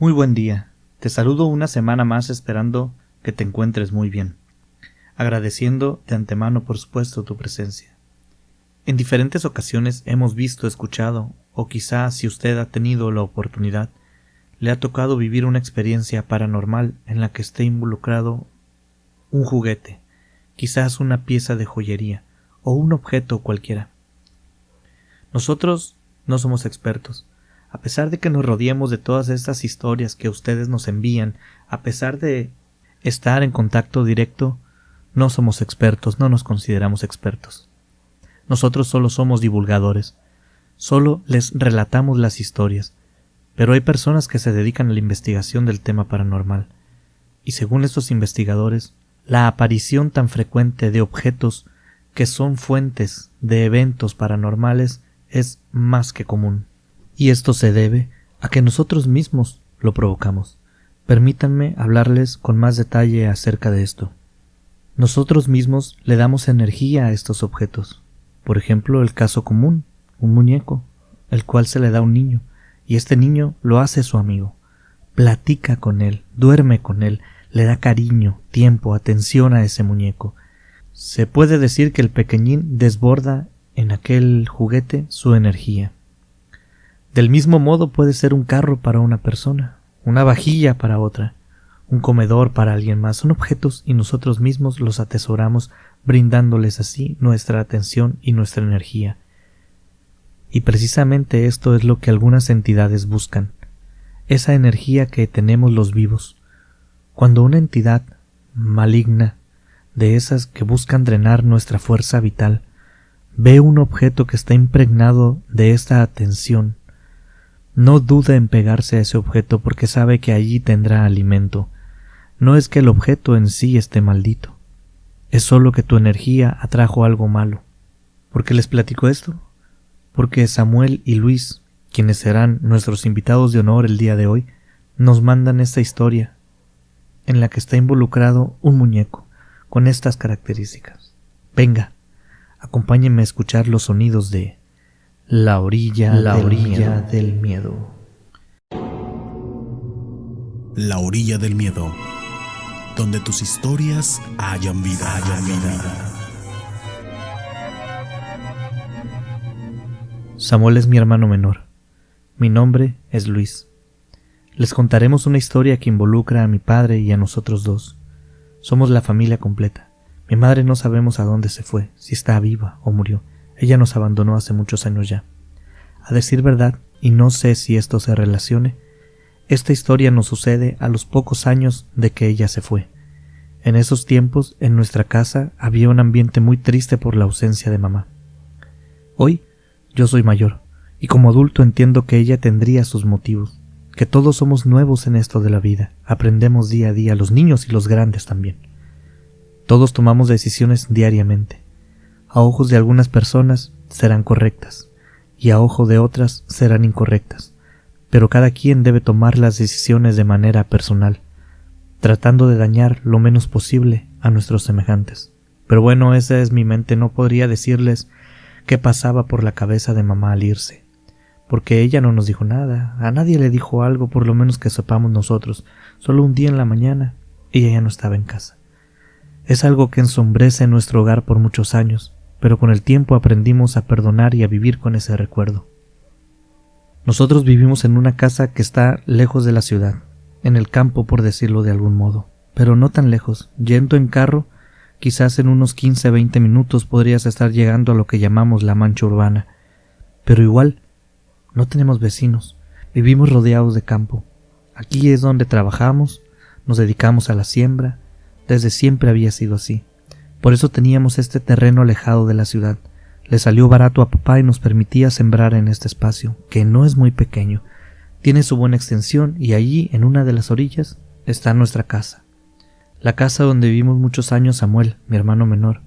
Muy buen día. Te saludo una semana más esperando que te encuentres muy bien, agradeciendo de antemano por supuesto tu presencia. En diferentes ocasiones hemos visto, escuchado, o quizás si usted ha tenido la oportunidad, le ha tocado vivir una experiencia paranormal en la que esté involucrado un juguete, quizás una pieza de joyería o un objeto cualquiera. Nosotros no somos expertos. A pesar de que nos rodeemos de todas estas historias que ustedes nos envían, a pesar de estar en contacto directo, no somos expertos, no nos consideramos expertos. Nosotros solo somos divulgadores, solo les relatamos las historias, pero hay personas que se dedican a la investigación del tema paranormal, y según estos investigadores, la aparición tan frecuente de objetos que son fuentes de eventos paranormales es más que común. Y esto se debe a que nosotros mismos lo provocamos. Permítanme hablarles con más detalle acerca de esto. Nosotros mismos le damos energía a estos objetos. Por ejemplo, el caso común, un muñeco, el cual se le da a un niño, y este niño lo hace su amigo. Platica con él, duerme con él, le da cariño, tiempo, atención a ese muñeco. Se puede decir que el pequeñín desborda en aquel juguete su energía. Del mismo modo puede ser un carro para una persona, una vajilla para otra, un comedor para alguien más. Son objetos y nosotros mismos los atesoramos, brindándoles así nuestra atención y nuestra energía. Y precisamente esto es lo que algunas entidades buscan, esa energía que tenemos los vivos. Cuando una entidad maligna, de esas que buscan drenar nuestra fuerza vital, ve un objeto que está impregnado de esta atención, no duda en pegarse a ese objeto porque sabe que allí tendrá alimento. No es que el objeto en sí esté maldito, es solo que tu energía atrajo algo malo. ¿Por qué les platico esto? Porque Samuel y Luis, quienes serán nuestros invitados de honor el día de hoy, nos mandan esta historia en la que está involucrado un muñeco con estas características. Venga, acompáñenme a escuchar los sonidos de La orilla del miedo. La orilla del miedo, donde tus historias hayan vida. Samuel es mi hermano menor. Mi nombre es Luis. Les contaremos una historia que involucra a mi padre y a nosotros dos. Somos la familia completa. Mi madre no sabemos a dónde se fue, si está viva o murió. Ella nos abandonó hace muchos años ya. A decir verdad, y no sé si esto se relacione, esta historia nos sucede a los pocos años de que ella se fue. En esos tiempos, en nuestra casa, había un ambiente muy triste por la ausencia de mamá. Hoy, yo soy mayor, y como adulto entiendo que ella tendría sus motivos, que todos somos nuevos en esto de la vida, aprendemos día a día, los niños y los grandes también. Todos tomamos decisiones diariamente. A ojos de algunas personas serán correctas y a ojo de otras serán incorrectas, pero cada quien debe tomar las decisiones de manera personal, tratando de dañar lo menos posible a nuestros semejantes. Pero bueno, esa es mi mente, no podría decirles qué pasaba por la cabeza de mamá al irse, porque ella no nos dijo nada, a nadie le dijo algo por lo menos que sepamos nosotros, solo un día en la mañana ella ya no estaba en casa. Es algo que ensombrece nuestro hogar por muchos años, pero con el tiempo aprendimos a perdonar y a vivir con ese recuerdo. Nosotros vivimos en una casa que está lejos de la ciudad, en el campo por decirlo de algún modo, pero no tan lejos. Yendo en carro, quizás en unos 15-20 minutos podrías estar llegando a lo que llamamos la mancha urbana, pero igual, no tenemos vecinos, vivimos rodeados de campo. Aquí es donde trabajamos, nos dedicamos a la siembra, desde siempre había sido así. Por eso teníamos este terreno alejado de la ciudad. Le salió barato a papá y nos permitía sembrar en este espacio, que no es muy pequeño. Tiene su buena extensión y allí, en una de las orillas, está nuestra casa. La casa donde vivimos muchos años Samuel, mi hermano menor,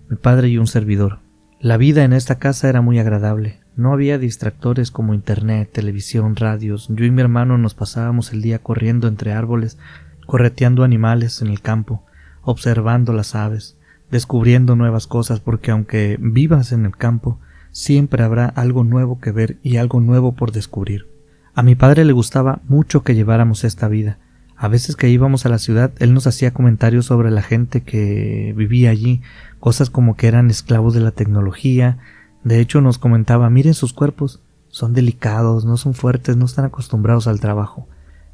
mi padre y un servidor. La vida en esta casa era muy agradable. No había distractores como internet, televisión, radios. Yo y mi hermano nos pasábamos el día corriendo entre árboles, correteando animales en el campo, observando las aves, descubriendo nuevas cosas, porque aunque vivas en el campo, siempre habrá algo nuevo que ver y algo nuevo por descubrir. A mi padre le gustaba mucho que lleváramos esta vida. A veces que íbamos a la ciudad, él nos hacía comentarios sobre la gente que vivía allí, cosas como que eran esclavos de la tecnología. De hecho nos comentaba: miren sus cuerpos, son delicados, no son fuertes, no están acostumbrados al trabajo.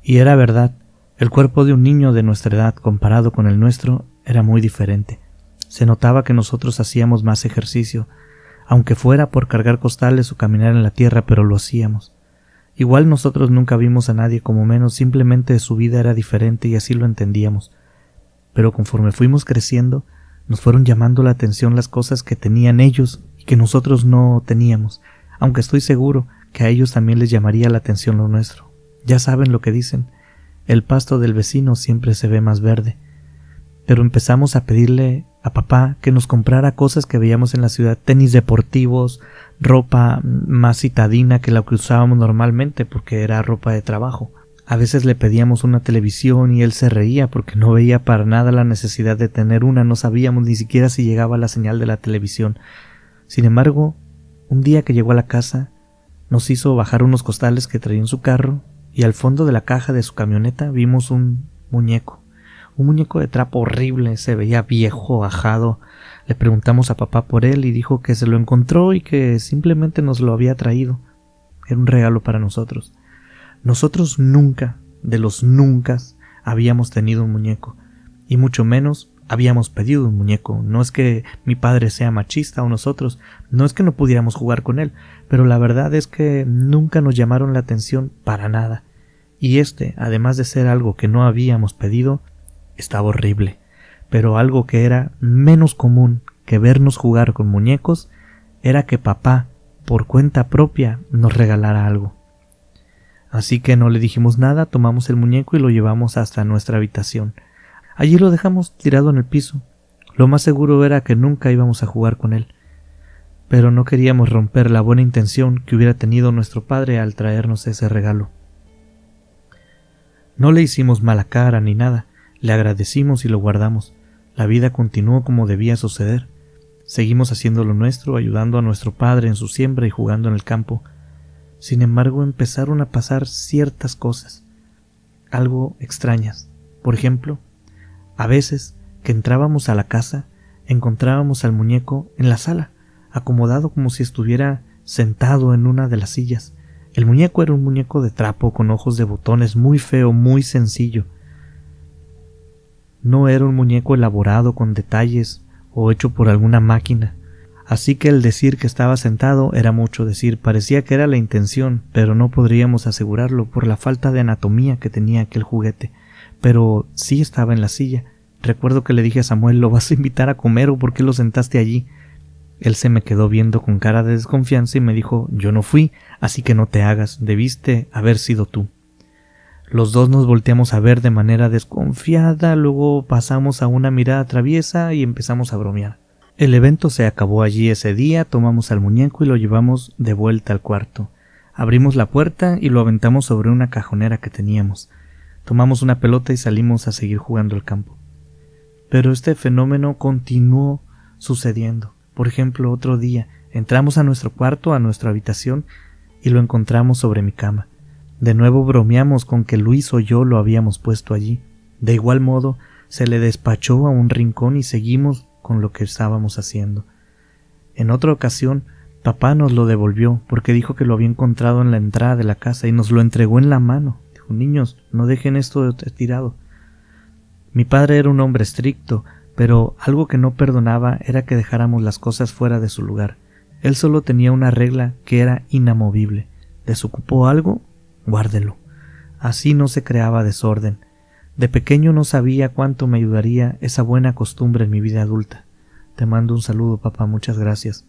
Y era verdad, el cuerpo de un niño de nuestra edad comparado con el nuestro era muy diferente. Se notaba que nosotros hacíamos más ejercicio, aunque fuera por cargar costales o caminar en la tierra, pero lo hacíamos. Igual nosotros nunca vimos a nadie como menos, simplemente su vida era diferente y así lo entendíamos. Pero conforme fuimos creciendo, nos fueron llamando la atención las cosas que tenían ellos y que nosotros no teníamos, aunque estoy seguro que a ellos también les llamaría la atención lo nuestro. Ya saben lo que dicen: el pasto del vecino siempre se ve más verde. Pero empezamos a pedirle a papá que nos comprara cosas que veíamos en la ciudad, tenis deportivos, ropa más citadina que la que usábamos normalmente porque era ropa de trabajo. A veces le pedíamos una televisión y él se reía porque no veía para nada la necesidad de tener una, no sabíamos ni siquiera si llegaba la señal de la televisión. Sin embargo, un día que llegó a la casa, nos hizo bajar unos costales que traía en su carro y al fondo de la caja de su camioneta vimos un muñeco de trapo horrible, se veía viejo, ajado. Le preguntamos a papá por él y dijo que se lo encontró y que simplemente nos lo había traído. Era un regalo para nosotros. Nosotros nunca, de los nunca, habíamos tenido un muñeco, y mucho menos habíamos pedido un muñeco. No es que mi padre sea machista o nosotros, no es que no pudiéramos jugar con él, pero la verdad es que nunca nos llamaron la atención para nada. Y además de ser algo que no habíamos pedido, estaba horrible. Pero algo que era menos común que vernos jugar con muñecos era que papá, por cuenta propia, nos regalara algo. Así que no le dijimos nada, tomamos el muñeco y lo llevamos hasta nuestra habitación. Allí lo dejamos tirado en el piso. Lo más seguro era que nunca íbamos a jugar con él. Pero no queríamos romper la buena intención que hubiera tenido nuestro padre al traernos ese regalo. No le hicimos mala cara ni nada. Le agradecimos y lo guardamos. La vida continuó como debía suceder. Seguimos haciendo lo nuestro, ayudando a nuestro padre en su siembra y jugando en el campo. Sin embargo, empezaron a pasar ciertas cosas, algo extrañas. Por ejemplo, a veces que entrábamos a la casa, encontrábamos al muñeco en la sala, acomodado como si estuviera sentado en una de las sillas. El muñeco era un muñeco de trapo con ojos de botones, muy feo, muy sencillo. No era un muñeco elaborado con detalles o hecho por alguna máquina. Así que el decir que estaba sentado era mucho decir. Parecía que era la intención, pero no podríamos asegurarlo por la falta de anatomía que tenía aquel juguete. Pero sí estaba en la silla. Recuerdo que le dije a Samuel: ¿lo vas a invitar a comer o por qué lo sentaste allí? Él se me quedó viendo con cara de desconfianza y me dijo: yo no fui, así que no te hagas, debiste haber sido tú. Los dos nos volteamos a ver de manera desconfiada, luego pasamos a una mirada traviesa y empezamos a bromear. El evento se acabó allí ese día, tomamos al muñeco y lo llevamos de vuelta al cuarto. Abrimos la puerta y lo aventamos sobre una cajonera que teníamos. Tomamos una pelota y salimos a seguir jugando al campo. Pero este fenómeno continuó sucediendo. Por ejemplo, otro día entramos a nuestro cuarto, a nuestra habitación, y lo encontramos sobre mi cama. De nuevo bromeamos con que Luis o yo lo habíamos puesto allí. De igual modo, se le despachó a un rincón y seguimos con lo que estábamos haciendo. En otra ocasión, papá nos lo devolvió porque dijo que lo había encontrado en la entrada de la casa y nos lo entregó en la mano. Dijo: niños, no dejen esto tirado. Mi padre era un hombre estricto, pero algo que no perdonaba era que dejáramos las cosas fuera de su lugar. Él solo tenía una regla que era inamovible: desocupó algo, guárdelo. Así no se creaba desorden. De pequeño no sabía cuánto me ayudaría esa buena costumbre en mi vida adulta. Te mando un saludo, papá, muchas gracias.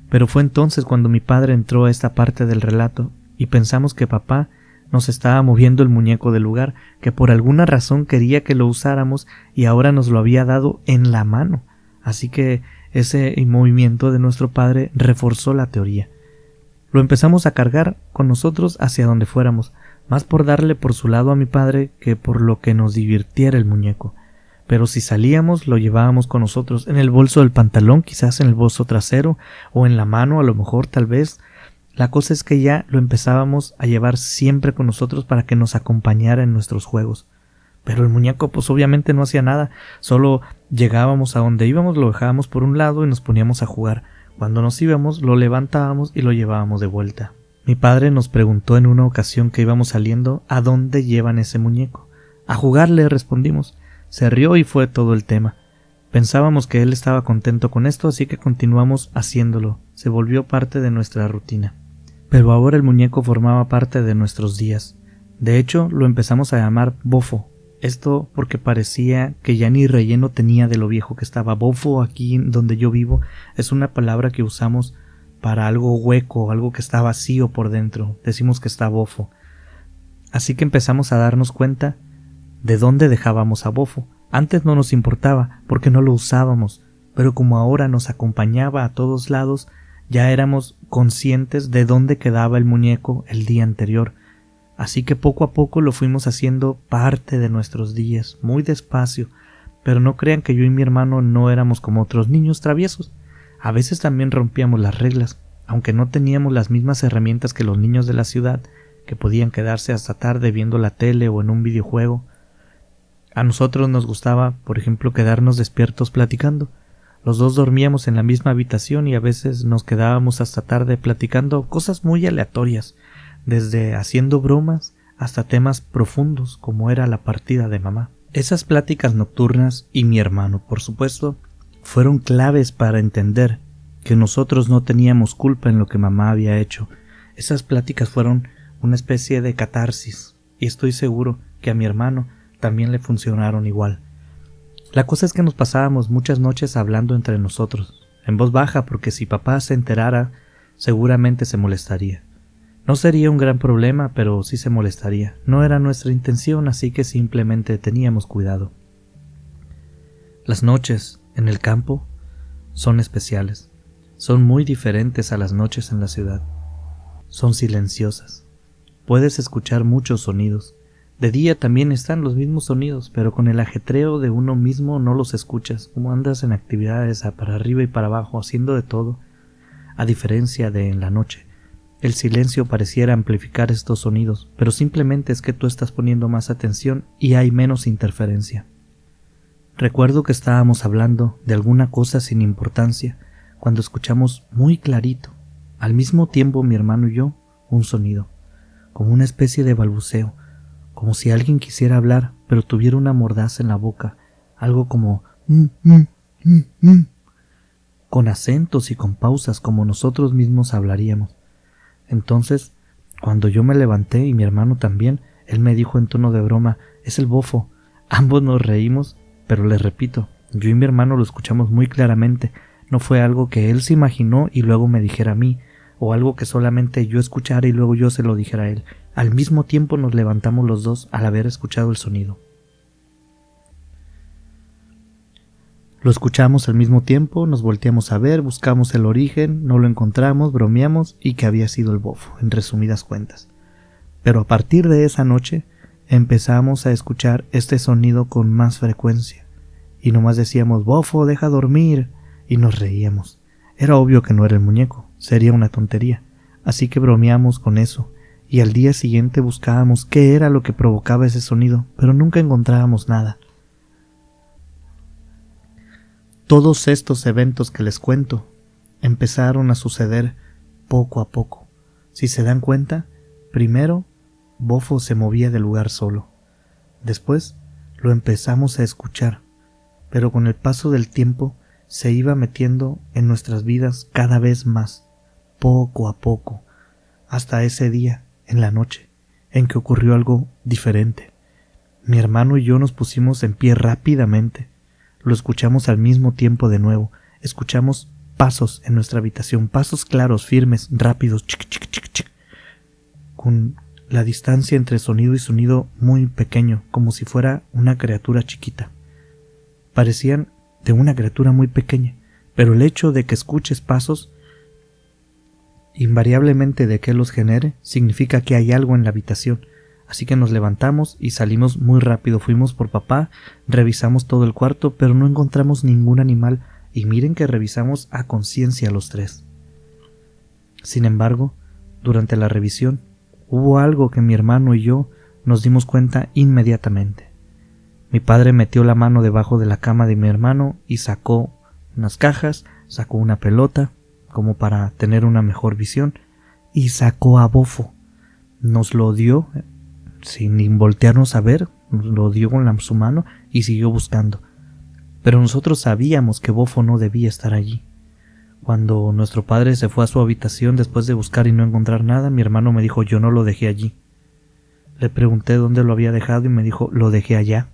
Pero fue entonces cuando mi padre entró a esta parte del relato y pensamos que papá nos estaba moviendo el muñeco del lugar, que por alguna razón quería que lo usáramos y ahora nos lo había dado en la mano. Así que ese movimiento de nuestro padre reforzó la teoría. Lo empezamos a cargar con nosotros hacia donde fuéramos, más por darle por su lado a mi padre que por lo que nos divirtiera el muñeco. Pero si salíamos, lo llevábamos con nosotros, en el bolso del pantalón, quizás en el bolso trasero, o en la mano, a lo mejor, tal vez. La cosa es que ya lo empezábamos a llevar siempre con nosotros para que nos acompañara en nuestros juegos. Pero el muñeco pues obviamente no hacía nada, solo llegábamos a donde íbamos, lo dejábamos por un lado y nos poníamos a jugar. Cuando nos íbamos, lo levantábamos y lo llevábamos de vuelta. Mi padre nos preguntó en una ocasión que íbamos saliendo ¿a dónde llevan ese muñeco? A jugar, le respondimos. Se rió y fue todo el tema. Pensábamos que él estaba contento con esto, así que continuamos haciéndolo. Se volvió parte de nuestra rutina. Pero ahora el muñeco formaba parte de nuestros días. De hecho, lo empezamos a llamar Bofo. Esto porque parecía que ya ni relleno tenía de lo viejo que estaba. Bofo, aquí donde yo vivo, es una palabra que usamos para algo hueco, algo que está vacío por dentro. Decimos que está bofo. Así que empezamos a darnos cuenta de dónde dejábamos a Bofo. Antes no nos importaba porque no lo usábamos, pero como ahora nos acompañaba a todos lados, ya éramos conscientes de dónde quedaba el muñeco el día anterior. Así que poco a poco lo fuimos haciendo parte de nuestros días, muy despacio, pero no crean que yo y mi hermano no éramos como otros niños traviesos. A veces también rompíamos las reglas, aunque no teníamos las mismas herramientas que los niños de la ciudad, que podían quedarse hasta tarde viendo la tele o en un videojuego. A nosotros nos gustaba, por ejemplo, quedarnos despiertos platicando. Los dos dormíamos en la misma habitación y a veces nos quedábamos hasta tarde platicando cosas muy aleatorias, desde haciendo bromas hasta temas profundos como era la partida de mamá. Esas pláticas nocturnas y mi hermano, por supuesto, fueron claves para entender que nosotros no teníamos culpa en lo que mamá había hecho. Esas pláticas fueron una especie de catarsis y estoy seguro que a mi hermano también le funcionaron igual. La cosa es que nos pasábamos muchas noches hablando entre nosotros, en voz baja, porque si papá se enterara, seguramente se molestaría. No sería un gran problema, pero sí se molestaría. No era nuestra intención, así que simplemente teníamos cuidado. Las noches en el campo son especiales. Son muy diferentes a las noches en la ciudad. Son silenciosas. Puedes escuchar muchos sonidos. De día también están los mismos sonidos, pero con el ajetreo de uno mismo no los escuchas, como andas en actividades para arriba y para abajo, haciendo de todo. A diferencia de en la noche, el silencio pareciera amplificar estos sonidos, pero simplemente es que tú estás poniendo más atención y hay menos interferencia. Recuerdo que estábamos hablando de alguna cosa sin importancia, cuando escuchamos muy clarito, al mismo tiempo mi hermano y yo, un sonido, como una especie de balbuceo, como si alguien quisiera hablar, pero tuviera una mordaza en la boca, algo como con acentos y con pausas como nosotros mismos hablaríamos. Entonces, cuando yo me levanté y mi hermano también, él me dijo en tono de broma, es el bofo. Ambos nos reímos, pero les repito, yo y mi hermano lo escuchamos muy claramente, no fue algo que él se imaginó y luego me dijera a mí, o algo que solamente yo escuchara y luego yo se lo dijera a él. Al mismo tiempo nos levantamos los dos al haber escuchado el sonido. Lo escuchamos al mismo tiempo, nos volteamos a ver, buscamos el origen, no lo encontramos, bromeamos y que había sido el bofo, en resumidas cuentas. Pero a partir de esa noche empezamos a escuchar este sonido con más frecuencia y nomás decíamos, bofo, deja dormir, y nos reíamos. Era obvio que no era el muñeco, sería una tontería, así que bromeamos con eso. Y al día siguiente buscábamos qué era lo que provocaba ese sonido, pero nunca encontrábamos nada. Todos estos eventos que les cuento empezaron a suceder poco a poco. Si se dan cuenta, primero Bofo se movía del lugar solo. Después lo empezamos a escuchar, pero con el paso del tiempo se iba metiendo en nuestras vidas cada vez más, poco a poco, hasta ese día, en la noche, en que ocurrió algo diferente. Mi hermano y yo nos pusimos en pie rápidamente. Lo escuchamos al mismo tiempo de nuevo. Escuchamos pasos en nuestra habitación, pasos claros, firmes, rápidos, chic, chic, chic, chic, con la distancia entre sonido y sonido muy pequeño, como si fuera una criatura chiquita. Parecían de una criatura muy pequeña, pero el hecho de que escuches pasos, invariablemente de que los genere, significa que hay algo en la habitación. Así que nos levantamos y salimos muy rápido. Fuimos por papá, revisamos todo el cuarto, pero no encontramos ningún animal, y miren que revisamos a conciencia los tres. Sin embargo, Durante la revisión, hubo algo que mi hermano y yo nos dimos cuenta inmediatamente. Mi padre metió la mano debajo de la cama de mi hermano y sacó unas cajas, sacó una pelota, como para tener una mejor visión, y sacó a Bofo. Nos lo dio, sin voltearnos a ver, nos lo dio con su mano y siguió buscando. Pero nosotros sabíamos que Bofo no debía estar allí. Cuando nuestro padre se fue a su habitación después de buscar y no encontrar nada, mi hermano me dijo: yo no lo dejé allí. Le pregunté dónde lo había dejado y me dijo: lo dejé allá,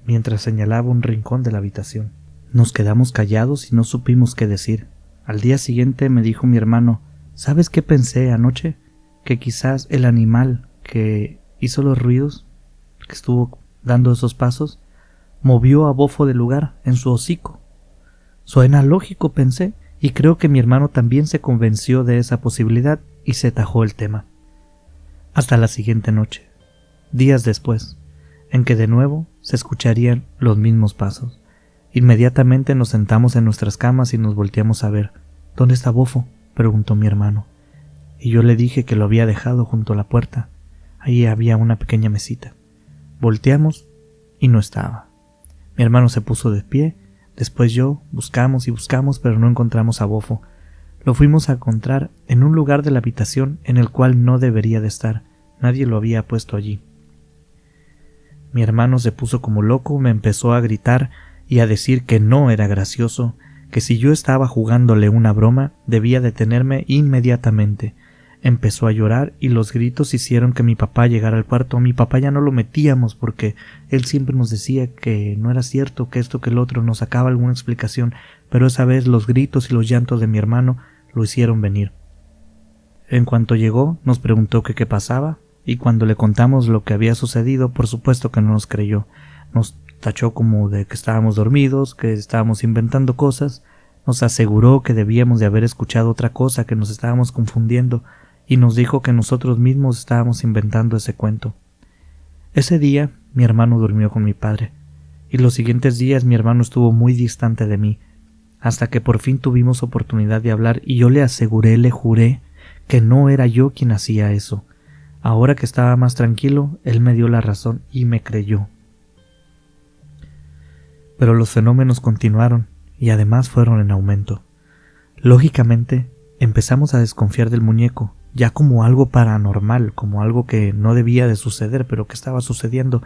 mientras señalaba un rincón de la habitación. Nos quedamos callados y no supimos qué decir. Al día siguiente me dijo mi hermano: ¿sabes qué pensé anoche? Que quizás el animal que hizo los ruidos, que estuvo dando esos pasos, movió a Bofo del lugar en su hocico. Suena lógico, pensé, y creo que mi hermano también se convenció de esa posibilidad y se tajó el tema. Hasta la siguiente noche, días después, en que de nuevo se escucharían los mismos pasos. Inmediatamente nos sentamos en nuestras camas y nos volteamos a ver. ¿Dónde está Bofo?, preguntó mi hermano. Y yo le dije que lo había dejado junto a la puerta. Ahí había una pequeña mesita. Volteamos y no estaba. Mi hermano se puso de pie. Después yo, buscamos y buscamos, pero no encontramos a Bofo. Lo fuimos a encontrar en un lugar de la habitación en el cual no debería de estar. Nadie lo había puesto allí. Mi hermano se puso como loco, me empezó a gritar y a decir que no era gracioso, que si yo estaba jugándole una broma, debía detenerme inmediatamente. Empezó a llorar y los gritos hicieron que mi papá llegara al cuarto. A mi papá ya no lo metíamos porque él siempre nos decía que no era cierto, que esto, que el otro, nos sacaba alguna explicación, pero esa vez los gritos y los llantos de mi hermano lo hicieron venir. En cuanto llegó, nos preguntó que qué pasaba, y cuando le contamos lo que había sucedido, por supuesto que no nos creyó. Nos tachó como de que estábamos dormidos, que estábamos inventando cosas. Nos aseguró que debíamos de haber escuchado otra cosa, que nos estábamos confundiendo, y nos dijo que nosotros mismos estábamos inventando ese cuento. Ese día mi hermano durmió con mi padre, y los siguientes días mi hermano estuvo muy distante de mí, hasta que por fin tuvimos oportunidad de hablar, y yo le aseguré, le juré, que no era yo quien hacía eso. Ahora que estaba más tranquilo, él me dio la razón y me creyó. Pero los fenómenos continuaron, y además fueron en aumento. Lógicamente, empezamos a desconfiar del muñeco, ya como algo paranormal, como algo que no debía de suceder, pero que estaba sucediendo.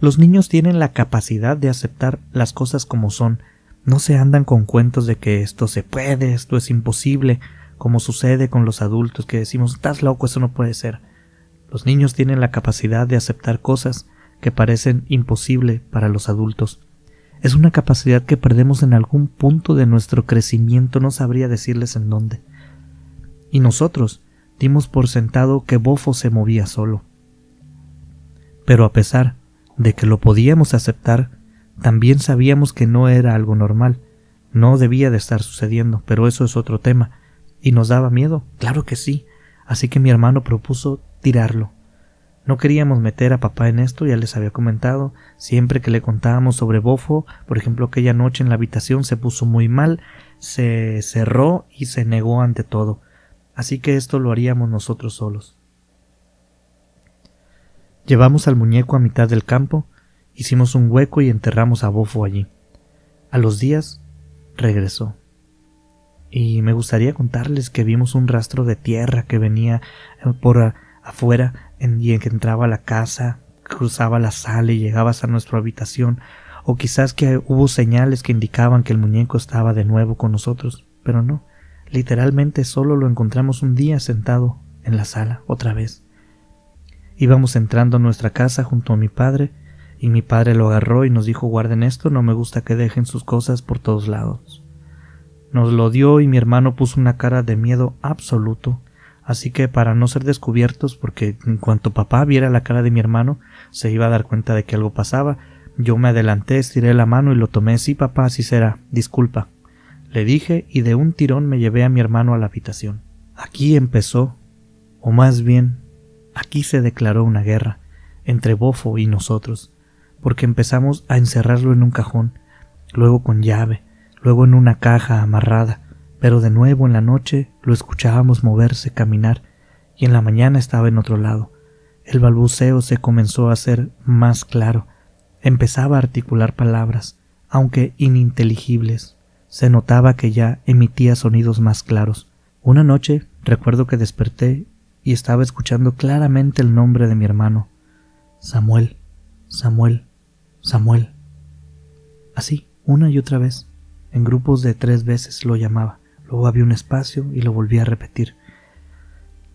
Los niños tienen la capacidad de aceptar las cosas como son. No se andan con cuentos de que esto se puede, esto es imposible, como sucede con los adultos que decimos: estás loco, eso no puede ser. Los niños tienen la capacidad de aceptar cosas que parecen imposibles para los adultos. Es una capacidad que perdemos en algún punto de nuestro crecimiento, no sabría decirles en dónde. Y nosotros dimos por sentado que Bofo se movía solo. Pero a pesar de que lo podíamos aceptar, también sabíamos que no era algo normal, no debía de estar sucediendo, pero eso es otro tema. ¿Y nos daba miedo? Claro que sí. Así que mi hermano propuso tirarlo. No queríamos meter a papá en esto, ya les había comentado. Siempre que le contábamos sobre Bofo, por ejemplo, aquella noche en la habitación se puso muy mal, se cerró y se negó ante todo. Así que esto lo haríamos nosotros solos. Llevamos al muñeco a mitad del campo, hicimos un hueco y enterramos a Bofo allí. A los días regresó. Y me gustaría contarles que vimos un rastro de tierra que venía por afuera y que entraba a la casa, cruzaba la sala y llegaba hasta nuestra habitación, o quizás que hubo señales que indicaban que el muñeco estaba de nuevo con nosotros, pero no, literalmente solo lo encontramos un día sentado en la sala, otra vez. Íbamos entrando a nuestra casa junto a mi padre, y mi padre lo agarró y nos dijo: guarden esto, no me gusta que dejen sus cosas por todos lados. Nos lo dio y mi hermano puso una cara de miedo absoluto. Así que para no ser descubiertos, porque en cuanto papá viera la cara de mi hermano, se iba a dar cuenta de que algo pasaba, yo me adelanté, estiré la mano y lo tomé. Sí, papá, así será, disculpa, le dije, y de un tirón me llevé a mi hermano a la habitación. Aquí empezó, o más bien, aquí se declaró una guerra entre Bofo y nosotros, porque empezamos a encerrarlo en un cajón, luego con llave, luego en una caja amarrada. Pero de nuevo en la noche lo escuchábamos moverse, caminar, y en la mañana estaba en otro lado. El balbuceo se comenzó a hacer más claro. Empezaba a articular palabras, aunque ininteligibles. Se notaba que ya emitía sonidos más claros. Una noche recuerdo que desperté y estaba escuchando claramente el nombre de mi hermano. Samuel, Samuel, Samuel. Así, una y otra vez. En grupos de 3 veces lo llamaba. Luego había un espacio y lo volví a repetir.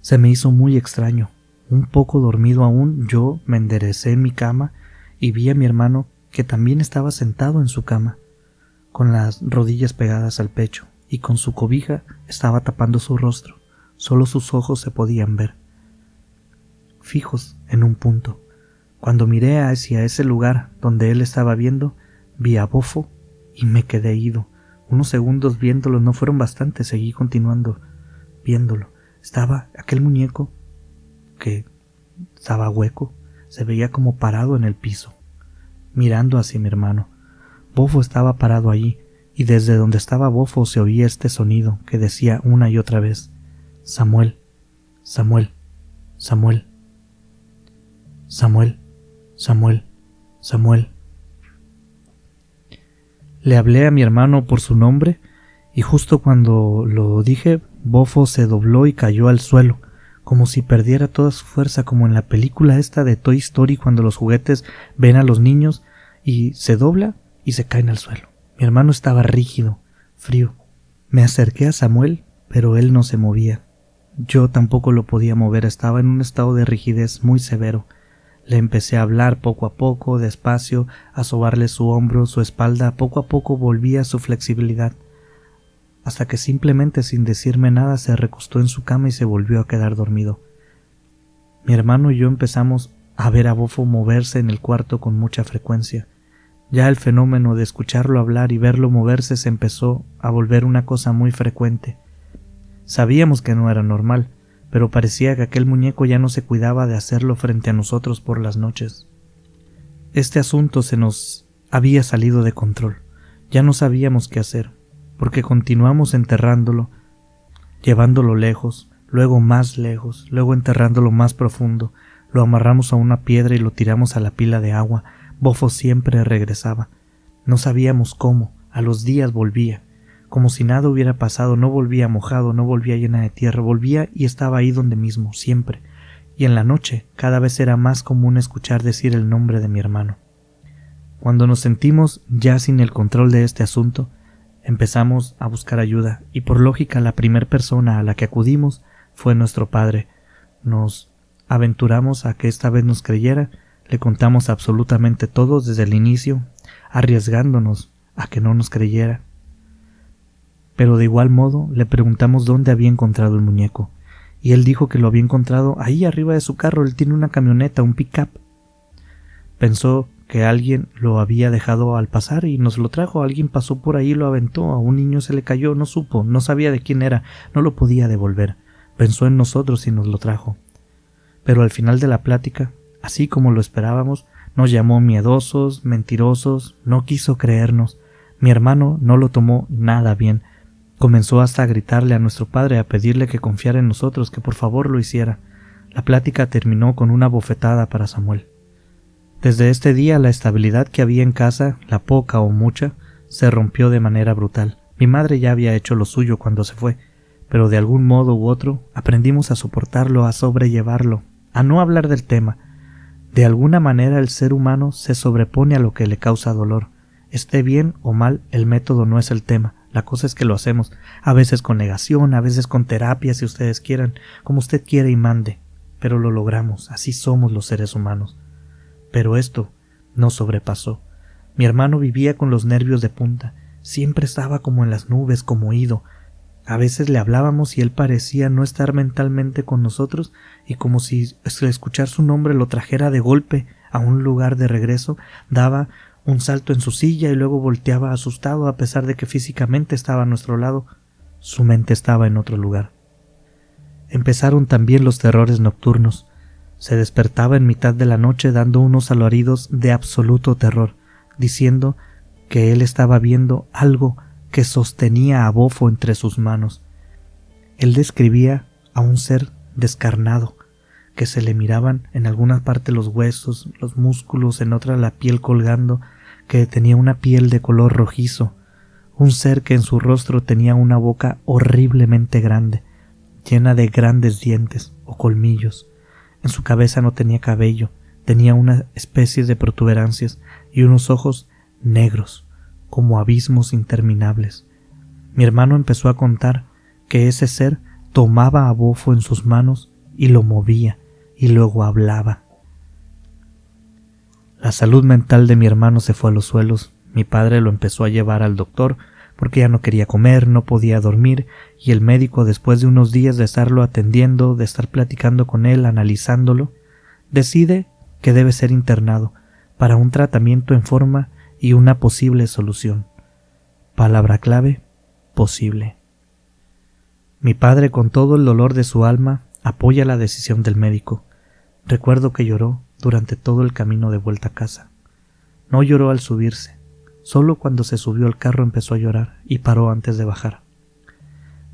Se me hizo muy extraño. Un poco dormido aún, yo me enderecé en mi cama y vi a mi hermano que también estaba sentado en su cama, con las rodillas pegadas al pecho, y con su cobija estaba tapando su rostro. Solo sus ojos se podían ver, fijos en un punto. Cuando miré hacia ese lugar donde él estaba viendo, vi a Bofo y me quedé ido. Unos segundos viéndolo no fueron bastantes, seguí continuando viéndolo. Estaba aquel muñeco que estaba hueco, se veía como parado en el piso, mirando hacia mi hermano. Bofo estaba parado allí, y desde donde estaba Bofo se oía este sonido que decía una y otra vez: Samuel, Samuel, Samuel, Samuel, Samuel, Samuel. Le hablé a mi hermano por su nombre, y justo cuando lo dije, Bofo se dobló y cayó al suelo, como si perdiera toda su fuerza, como en la película esta de Toy Story, cuando los juguetes ven a los niños y se dobla y se caen al suelo. Mi hermano estaba rígido, frío. Me acerqué a Samuel, pero él no se movía. Yo tampoco lo podía mover, estaba en un estado de rigidez muy severo. Le empecé a hablar poco a poco, despacio, a sobarle su hombro, su espalda. Poco a poco volvía a su flexibilidad, hasta que simplemente sin decirme nada se recostó en su cama y se volvió a quedar dormido. Mi hermano y yo empezamos a ver a Bofo moverse en el cuarto con mucha frecuencia. Ya el fenómeno de escucharlo hablar y verlo moverse se empezó a volver una cosa muy frecuente. Sabíamos que no era normal, pero parecía que aquel muñeco ya no se cuidaba de hacerlo frente a nosotros por las noches. Este asunto se nos había salido de control. Ya no sabíamos qué hacer, porque continuamos enterrándolo, llevándolo lejos, luego más lejos, luego enterrándolo más profundo. Lo amarramos a una piedra y lo tiramos a la pila de agua. Bofo siempre regresaba. No sabíamos cómo. A los días volvía. Como si nada hubiera pasado, no volvía mojado, no volvía llena de tierra, volvía y estaba ahí donde mismo, siempre. Y en la noche cada vez era más común escuchar decir el nombre de mi hermano. Cuando nos sentimos ya sin el control de este asunto, empezamos a buscar ayuda, y por lógica la primer persona a la que acudimos fue nuestro padre. Nos aventuramos a que esta vez nos creyera, le contamos absolutamente todo desde el inicio, arriesgándonos a que no nos creyera. Pero de igual modo le preguntamos dónde había encontrado el muñeco, y él dijo que lo había encontrado ahí arriba de su carro. Él tiene una camioneta, un pick-up. Pensó que alguien lo había dejado al pasar y nos lo trajo. Alguien pasó por ahí y lo aventó. A un niño se le cayó, no supo, no sabía de quién era, no lo podía devolver. Pensó en nosotros y nos lo trajo. Pero al final de la plática, así como lo esperábamos, nos llamó miedosos, mentirosos, no quiso creernos. Mi hermano no lo tomó nada bien. Comenzó hasta a gritarle a nuestro padre, a pedirle que confiara en nosotros, que por favor lo hiciera. La plática terminó con una bofetada para Samuel. Desde este día la estabilidad que había en casa, la poca o mucha, se rompió de manera brutal. Mi madre ya había hecho lo suyo cuando se fue, pero de algún modo u otro aprendimos a soportarlo, a sobrellevarlo, a no hablar del tema. De alguna manera el ser humano se sobrepone a lo que le causa dolor. Esté bien o mal, el método no es el tema. La cosa es que lo hacemos, a veces con negación, a veces con terapia, si ustedes quieran, como usted quiera y mande, pero lo logramos, así somos los seres humanos. Pero esto nos sobrepasó. Mi hermano vivía con los nervios de punta, siempre estaba como en las nubes, como ido. A veces le hablábamos y él parecía no estar mentalmente con nosotros, y como si escuchar su nombre lo trajera de golpe a un lugar de regreso, daba un salto en su silla y luego volteaba asustado, a pesar de que físicamente estaba a nuestro lado. Su mente estaba en otro lugar. Empezaron también los terrores nocturnos. Se despertaba en mitad de la noche dando unos alaridos de absoluto terror, diciendo que él estaba viendo algo que sostenía a Bofo entre sus manos. Él describía a un ser descarnado, que se le miraban en alguna parte los huesos, los músculos, en otra la piel colgando, que tenía una piel de color rojizo, un ser que en su rostro tenía una boca horriblemente grande, llena de grandes dientes o colmillos. En su cabeza no tenía cabello, tenía una especie de protuberancias y unos ojos negros, como abismos interminables. Mi hermano empezó a contar que ese ser tomaba a Bofo en sus manos y lo movía, y luego hablaba. La salud mental de mi hermano se fue a los suelos. Mi padre lo empezó a llevar al doctor porque ya no quería comer, no podía dormir, y el médico, después de unos días de estarlo atendiendo, de estar platicando con él, analizándolo, decide que debe ser internado para un tratamiento en forma y una posible solución. Palabra clave: posible. Mi padre, con todo el dolor de su alma, apoya la decisión del médico. Recuerdo que lloró durante todo el camino de vuelta a casa. No lloró al subirse. Solo cuando se subió al carro empezó a llorar y paró antes de bajar.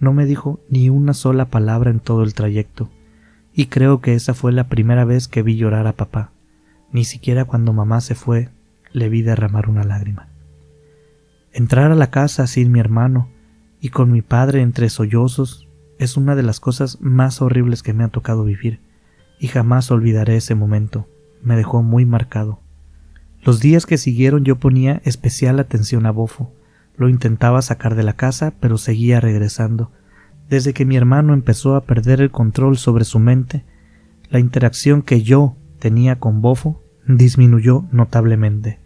No me dijo ni una sola palabra en todo el trayecto, y creo que esa fue la primera vez que vi llorar a papá. Ni siquiera cuando mamá se fue le vi derramar una lágrima. Entrar a la casa sin mi hermano y con mi padre entre sollozos es una de las cosas más horribles que me ha tocado vivir, y jamás olvidaré ese momento. Me dejó muy marcado. Los días que siguieron yo ponía especial atención a Bofo. Lo intentaba sacar de la casa, pero seguía regresando. Desde que mi hermano empezó a perder el control sobre su mente, la interacción que yo tenía con Bofo disminuyó notablemente.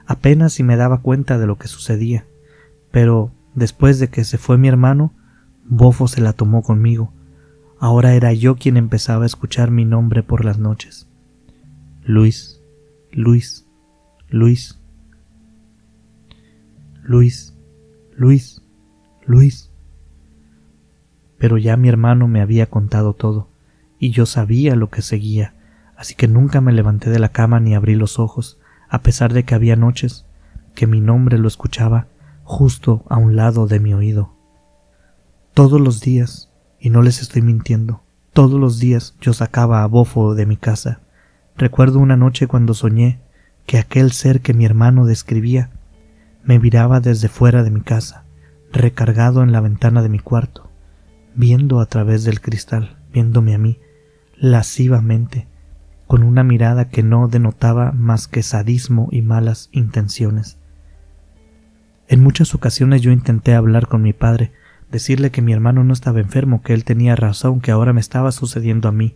Apenas si me daba cuenta de lo que sucedía. Pero después de que se fue mi hermano, Bofo se la tomó conmigo. Ahora era yo quien empezaba a escuchar mi nombre por las noches. Luis, Luis, Luis, Luis, Luis, Luis. Pero ya mi hermano me había contado todo, y yo sabía lo que seguía, así que nunca me levanté de la cama ni abrí los ojos, a pesar de que había noches que mi nombre lo escuchaba justo a un lado de mi oído. Todos los días, y no les estoy mintiendo, todos los días yo sacaba a Bofo de mi casa. Recuerdo una noche cuando soñé que aquel ser que mi hermano describía me miraba desde fuera de mi casa, recargado en la ventana de mi cuarto, viendo a través del cristal, viéndome a mí, lascivamente, con una mirada que no denotaba más que sadismo y malas intenciones. En muchas ocasiones yo intenté hablar con mi padre, decirle que mi hermano no estaba enfermo, que él tenía razón, que ahora me estaba sucediendo a mí.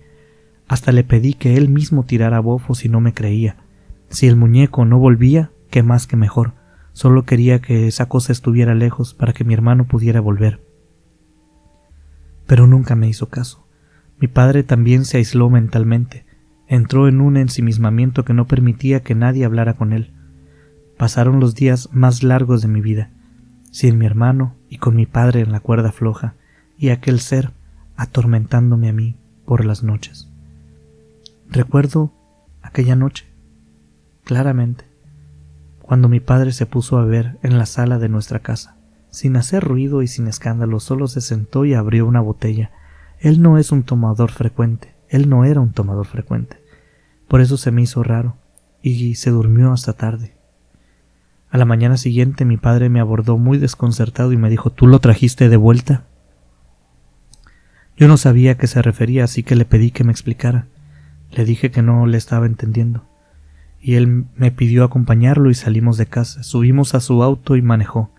Hasta le pedí que él mismo tirara a Bofo si no me creía. Si el muñeco no volvía, qué más que mejor. Solo quería que esa cosa estuviera lejos para que mi hermano pudiera volver. Pero nunca me hizo caso. Mi padre también se aisló mentalmente. Entró en un ensimismamiento que no permitía que nadie hablara con él. Pasaron los días más largos de mi vida, sin mi hermano y con mi padre en la cuerda floja, y aquel ser atormentándome a mí por las noches. Recuerdo aquella noche, claramente, cuando mi padre se puso a beber en la sala de nuestra casa. Sin hacer ruido y sin escándalo, solo se sentó y abrió una botella. Él no es un tomador frecuente, él no era un tomador frecuente. Por eso se me hizo raro, y se durmió hasta tarde. A la mañana siguiente mi padre me abordó muy desconcertado y me dijo: ¿Tú lo trajiste de vuelta? Yo no sabía a qué se refería, así que le pedí que me explicara. Le dije que no le estaba entendiendo, y él me pidió acompañarlo y salimos de casa. Subimos a su auto y manejó.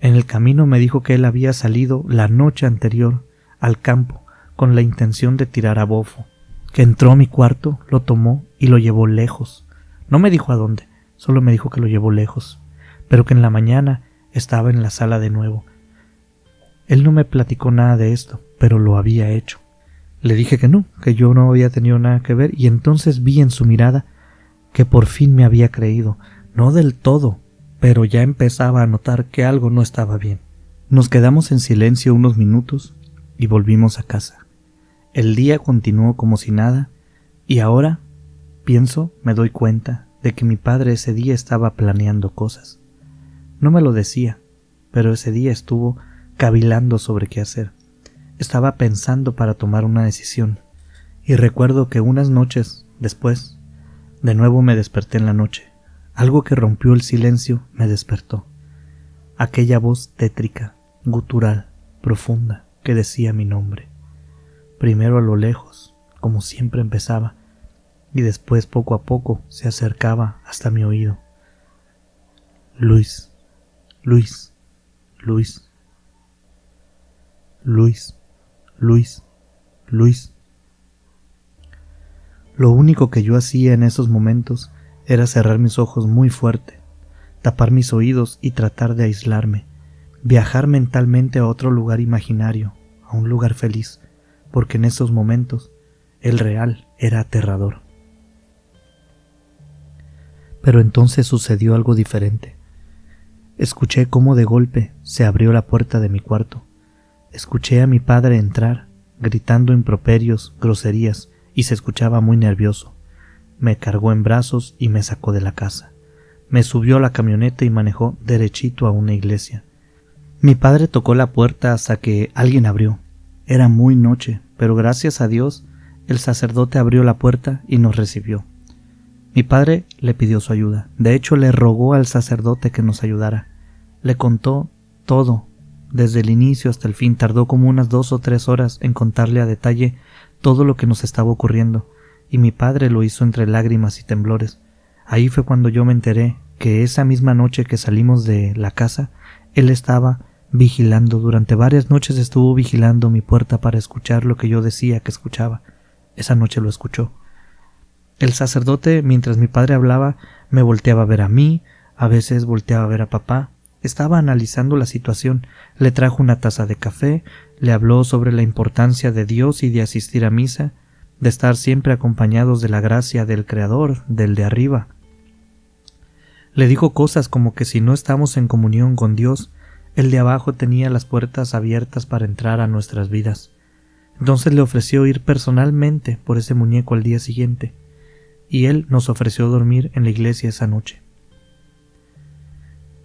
En el camino me dijo que él había salido la noche anterior al campo con la intención de tirar a Bofo, que entró a mi cuarto, lo tomó y lo llevó lejos. No me dijo a dónde, solo me dijo que lo llevó lejos, pero que en la mañana estaba en la sala de nuevo. Él no me platicó nada de esto, pero lo había hecho. Le dije que no, que yo no había tenido nada que ver, y entonces vi en su mirada que por fin me había creído, no del todo, pero ya empezaba a notar que algo no estaba bien. Nos quedamos en silencio unos minutos y volvimos a casa. El día continuó como si nada, y ahora, pienso, me doy cuenta de que mi padre ese día estaba planeando cosas. No me lo decía, pero ese día estuvo cavilando sobre qué hacer. Estaba pensando para tomar una decisión, y recuerdo que unas noches después, de nuevo me desperté en la noche. Algo que rompió el silencio me despertó. Aquella voz tétrica, gutural, profunda, que decía mi nombre. Primero a lo lejos, como siempre empezaba, y después poco a poco se acercaba hasta mi oído. Luis, Luis, Luis, Luis, Luis, Luis. Lo único que yo hacía en esos momentos era cerrar mis ojos muy fuerte, tapar mis oídos y tratar de aislarme, viajar mentalmente a otro lugar imaginario, a un lugar feliz, porque en esos momentos el real era aterrador. Pero entonces sucedió algo diferente. Escuché cómo de golpe se abrió la puerta de mi cuarto. Escuché a mi padre entrar, gritando improperios, groserías, y se escuchaba muy nervioso. Me cargó en brazos y me sacó de la casa. Me subió a la camioneta y manejó derechito a una iglesia. Mi padre tocó la puerta hasta que alguien abrió. Era muy noche, pero gracias a Dios, el sacerdote abrió la puerta y nos recibió. Mi padre le pidió su ayuda. De hecho, le rogó al sacerdote que nos ayudara. Le contó todo, desde el inicio hasta el fin. Tardó como unas 2 o 3 horas en contarle a detalle todo lo que nos estaba ocurriendo, y mi padre lo hizo entre lágrimas y temblores. Ahí fue cuando yo me enteré que esa misma noche que salimos de la casa, él estaba vigilando. Durante varias noches estuvo vigilando mi puerta para escuchar lo que yo decía que escuchaba. Esa noche lo escuchó. El sacerdote, mientras mi padre hablaba, me volteaba a ver a mí, a veces volteaba a ver a papá. Estaba analizando la situación. Le trajo una taza de café, le habló sobre la importancia de Dios y de asistir a misa, de estar siempre acompañados de la gracia del Creador, del de arriba. Le dijo cosas como que si no estamos en comunión con Dios, el de abajo tenía las puertas abiertas para entrar a nuestras vidas. Entonces le ofreció ir personalmente por ese muñeco al día siguiente, y él nos ofreció dormir en la iglesia esa noche.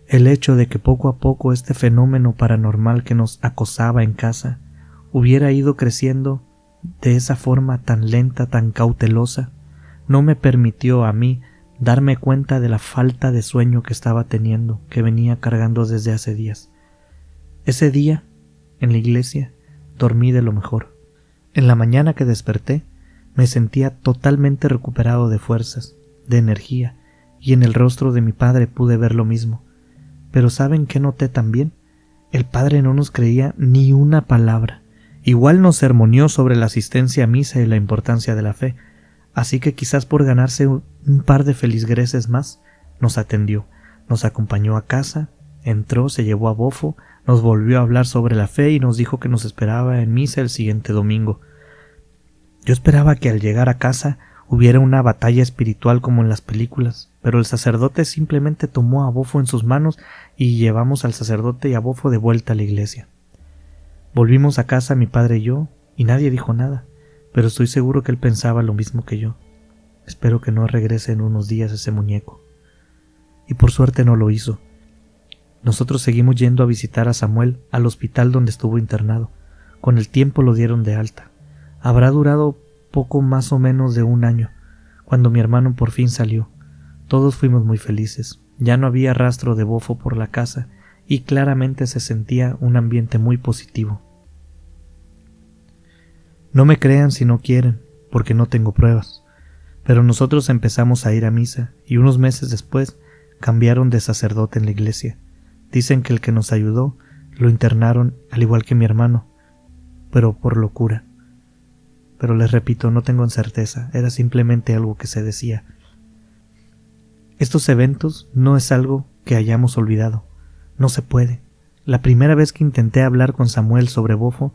El hecho de que poco a poco este fenómeno paranormal que nos acosaba en casa hubiera ido creciendo de esa forma tan lenta, tan cautelosa, no me permitió a mí darme cuenta de la falta de sueño que estaba teniendo, que venía cargando desde hace días. Ese día, en la iglesia, dormí de lo mejor. En la mañana que desperté, me sentía totalmente recuperado de fuerzas, de energía, y en el rostro de mi padre pude ver lo mismo. Pero ¿saben qué noté también? El padre no nos creía ni una palabra. Igual nos sermoneó sobre la asistencia a misa y la importancia de la fe, así que quizás por ganarse un par de feligreses más, nos atendió, nos acompañó a casa, entró, se llevó a Bofo, nos volvió a hablar sobre la fe y nos dijo que nos esperaba en misa el siguiente domingo. Yo esperaba que al llegar a casa hubiera una batalla espiritual como en las películas, pero el sacerdote simplemente tomó a Bofo en sus manos y llevamos al sacerdote y a Bofo de vuelta a la iglesia. Volvimos a casa mi padre y yo, y nadie dijo nada, pero estoy seguro que él pensaba lo mismo que yo. Espero que no regrese en unos días ese muñeco. Y por suerte no lo hizo. Nosotros seguimos yendo a visitar a Samuel al hospital donde estuvo internado. Con el tiempo lo dieron de alta. Habrá durado poco más o menos de 1 año, cuando mi hermano por fin salió. Todos fuimos muy felices. Ya no había rastro de Bofo por la casa y claramente se sentía un ambiente muy positivo. No me crean si no quieren, porque no tengo pruebas, pero nosotros empezamos a ir a misa y unos meses después cambiaron de sacerdote en la iglesia. Dicen que el que nos ayudó lo internaron al igual que mi hermano, pero por locura. Pero les repito, no tengo certeza, era simplemente algo que se decía. Estos eventos no es algo que hayamos olvidado, no se puede. La primera vez que intenté hablar con Samuel sobre Bofo,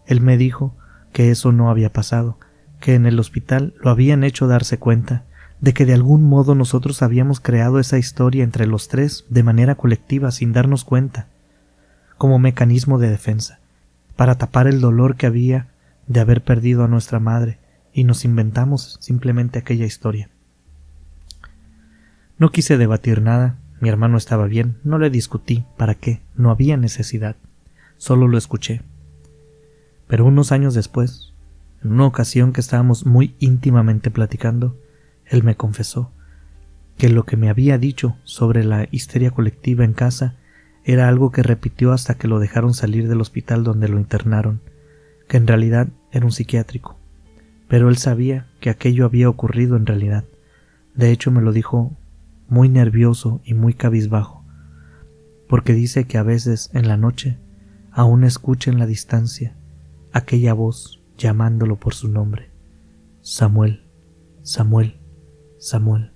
él me dijo que eso no había pasado, que en el hospital lo habían hecho darse cuenta de que de algún modo nosotros habíamos creado esa historia entre los tres de manera colectiva sin darnos cuenta, como mecanismo de defensa, para tapar el dolor que había de haber perdido a nuestra madre, y nos inventamos simplemente aquella historia. No quise debatir nada, mi hermano estaba bien, no le discutí, ¿para qué? No había necesidad, solo lo escuché. Pero unos años después, en una ocasión que estábamos muy íntimamente platicando, él me confesó que lo que me había dicho sobre la histeria colectiva en casa era algo que repitió hasta que lo dejaron salir del hospital donde lo internaron, que en realidad era un psiquiátrico. Pero él sabía que aquello había ocurrido en realidad. De hecho, me lo dijo muy nervioso y muy cabizbajo, porque dice que a veces en la noche aún escucha en la distancia aquella voz llamándolo por su nombre: Samuel, Samuel, Samuel,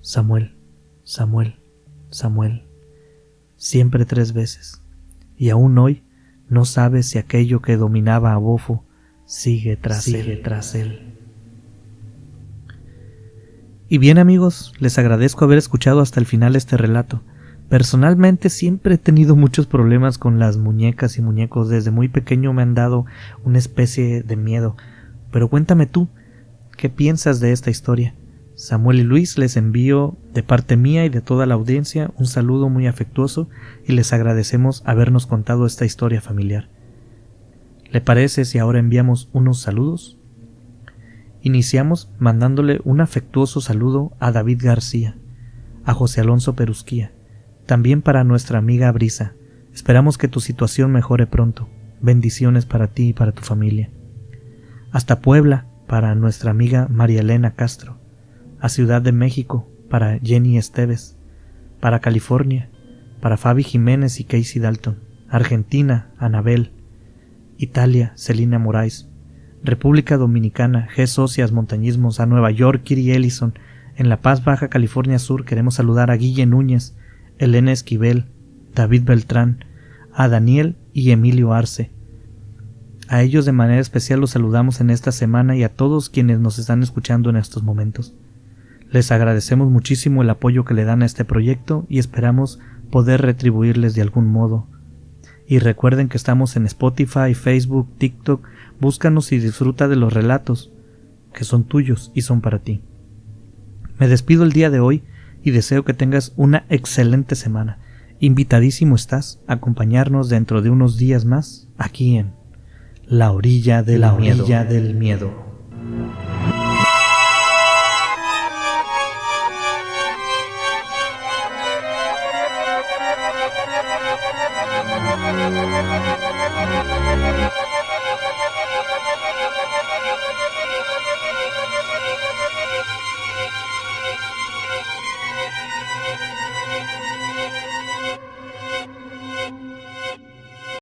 Samuel, Samuel, Samuel, siempre 3 veces, y aún hoy no sabe si aquello que dominaba a Bofo sigue tras él. Y bien, amigos, les agradezco haber escuchado hasta el final este relato. Personalmente siempre he tenido muchos problemas con las muñecas y muñecos. Desde muy pequeño me han dado una especie de miedo. Pero cuéntame tú, ¿qué piensas de esta historia? Samuel y Luis, les envío de parte mía y de toda la audiencia un saludo muy afectuoso y les agradecemos habernos contado esta historia familiar. ¿Le parece si ahora enviamos unos saludos? Iniciamos mandándole un afectuoso saludo a David García, a José Alonso Perusquía, también para nuestra amiga Brisa. Esperamos que tu situación mejore pronto. Bendiciones para ti y para tu familia. Hasta Puebla, para nuestra amiga María Elena Castro. A Ciudad de México, para Jenny Esteves. Para California, para Fabi Jiménez y Casey Dalton. Argentina, Anabel. Italia, Celina Moraes. República Dominicana, G. Socias Montañismos. A Nueva York, Kiri Ellison. En La Paz, Baja California Sur, queremos saludar a Guille Núñez, Elena Esquivel, David Beltrán, a Daniel y Emilio Arce. A ellos de manera especial los saludamos en esta semana y a todos quienes nos están escuchando en estos momentos. Les agradecemos muchísimo el apoyo que le dan a este proyecto y esperamos poder retribuirles de algún modo. Y recuerden que estamos en Spotify, Facebook, TikTok. Búscanos y disfruta de los relatos que son tuyos y son para ti. Me despido el día de hoy y deseo que tengas una excelente semana. Invitadísimo estás a acompañarnos dentro de unos días más aquí en La Orilla del Miedo.